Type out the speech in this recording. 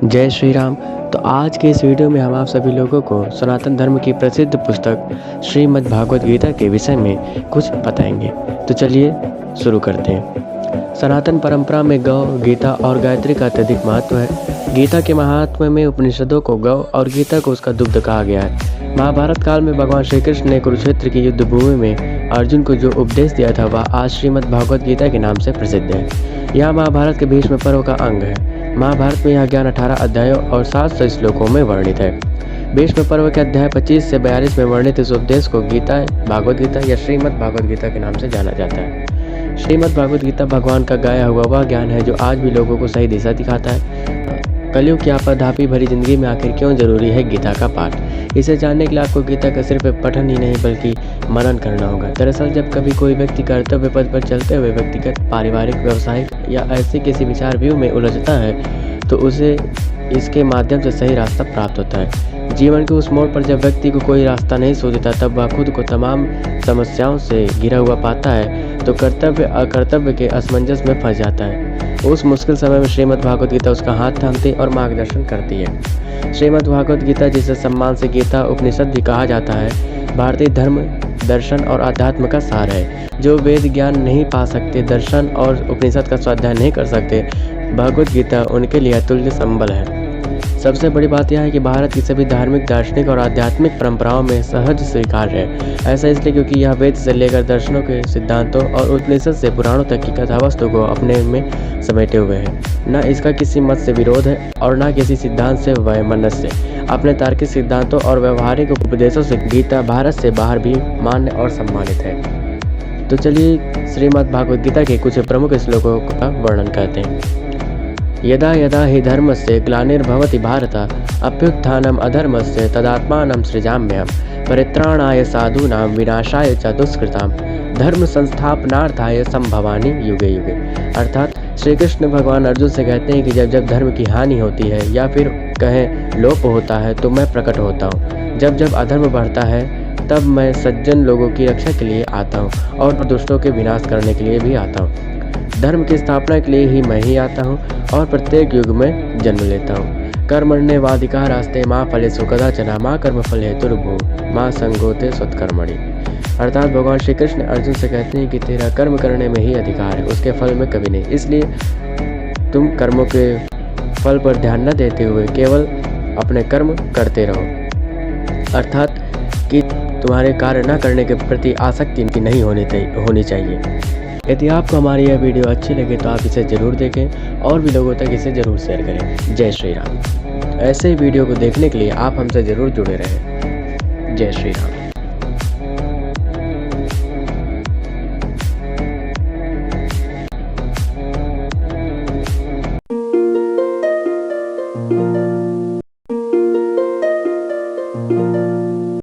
जय श्री राम। तो आज के इस वीडियो में हम आप सभी लोगों को सनातन धर्म की प्रसिद्ध पुस्तक श्रीमद् भागवत गीता के विषय में कुछ बताएंगे। तो चलिए शुरू करते हैं। सनातन परंपरा में गौ, गीता और गायत्री का अत्यधिक महत्व है। गीता के महात्म्य में उपनिषदों को गौ और गीता को उसका दुग्ध कहा गया है। महाभारत काल में भगवान श्री कृष्ण ने कुरुक्षेत्र की युद्ध भूमि में अर्जुन को जो उपदेश दिया था वह आज श्रीमद् भागवत गीता के नाम से प्रसिद्ध है। यह महाभारत के भीष्म पर्व का अंग है। महाभारत में यह ज्ञान 18 अध्यायों और 700 श्लोकों में वर्णित है। भीष्म पर्व के अध्याय 25 से 42 में वर्णित इस उपदेश को गीता, भागवत गीता या श्रीमद् भागवत गीता के नाम से जाना जाता है। श्रीमद् भागवत गीता भगवान का गाया हुआ वह ज्ञान है जो आज भी लोगों को सही दिशा दिखाता है। कलयुग की आपाधापी भरी जिंदगी में आखिर क्यों जरूरी है गीता का पाठ, इसे जानने के लिए आपको गीता का सिर्फ पठन ही नहीं बल्कि मनन करना होगा। दरअसल जब कभी कोई व्यक्ति कर्तव्य पथ पर चलते हुए व्यक्तिगत, पारिवारिक, व्यावसायिक या ऐसे किसी विचार व्यू में उलझता है तो उसे इसके माध्यम से सही रास्ता प्राप्त होता है। जीवन के उस मोड़ पर जब व्यक्ति को कोई रास्ता नहीं सूझता तब वह खुद को तमाम समस्याओं से घिरा हुआ पाता है तो कर्तव्य अकर्तव्य के असमंजस में फंस जाता है। उस मुश्किल समय में श्रीमद् भागवत गीता उसका हाथ थामती और मार्गदर्शन करती है। श्रीमद् भागवत गीता, जिसे सम्मान से गीता उपनिषद भी कहा जाता है, भारतीय धर्म, दर्शन और अध्यात्म का सार है। जो वेद ज्ञान नहीं पा सकते, दर्शन और उपनिषद का स्वाध्याय नहीं कर सकते, भागवत गीता उनके लिए अतुल्य संबल है। सबसे बड़ी बात यह है कि भारत की सभी धार्मिक, दार्शनिक और आध्यात्मिक परंपराओं में सहज स्वीकार्य है। ऐसा इसलिए क्योंकि यह वेद से लेकर दर्शनों के सिद्धांतों और उपनिषद से पुराणों तक की कथावस्तु को अपने में समेटे हुए है। न इसका किसी मत से विरोध है और न किसी सिद्धांत से वैमनस्य से। अपने तार्किक सिद्धांतों और व्यवहारिक उपदेशों से गीता भारत से बाहर भी मान्य और सम्मानित है। तो चलिए श्रीमद् भागवत गीता के कुछ प्रमुख श्लोकों का वर्णन करते हैं। यदा यदा हि धर्मस्य ग्लानिर्भवति भारत अभ्युत्थानम् अधर्मस्य तदात्मानं सृजाम्यहम् परित्राणाय साधूनां विनाशाय च दुष्कृतां धर्म संस्थापनार्थाय संभवानि युगे युगे। अर्थात श्री कृष्ण भगवान अर्जुन से कहते हैं कि जब जब धर्म की हानि होती है या फिर कहें लोप होता है तो मैं प्रकट होता हूँ। जब जब अधर्म बढ़ता है तब मैं सज्जन लोगों की रक्षा के लिए आता हूँ और दुष्टों के विनाश करने के लिए भी आता हूँ। धर्म की स्थापना के लिए ही मैं ही आता हूँ और प्रत्येक युग में जन्म लेता हूँ। कर्मण्येवाधिकारास्ते माँ फलेषु कदाचन माँ कर्मफल हेतुर्भुः माँ संगोते सत्कर्मणि। अर्थात भगवान श्री कृष्ण अर्जुन से कहते हैं कि तेरा कर्म करने में ही अधिकार है, उसके फल में कभी नहीं। इसलिए तुम कर्मों के फल पर ध्यान न देते हुए केवल अपने कर्म करते रहो। अर्थात कि तुम्हारे कार्य न करने के प्रति आसक्ति नहीं होनी चाहिए। यदि आपको हमारी यह वीडियो अच्छी लगे तो आप इसे ज़रूर देखें और भी लोगों तक इसे ज़रूर शेयर करें। जय श्री राम। ऐसे ही वीडियो को देखने के लिए आप हमसे ज़रूर जुड़े रहें। जय श्री राम।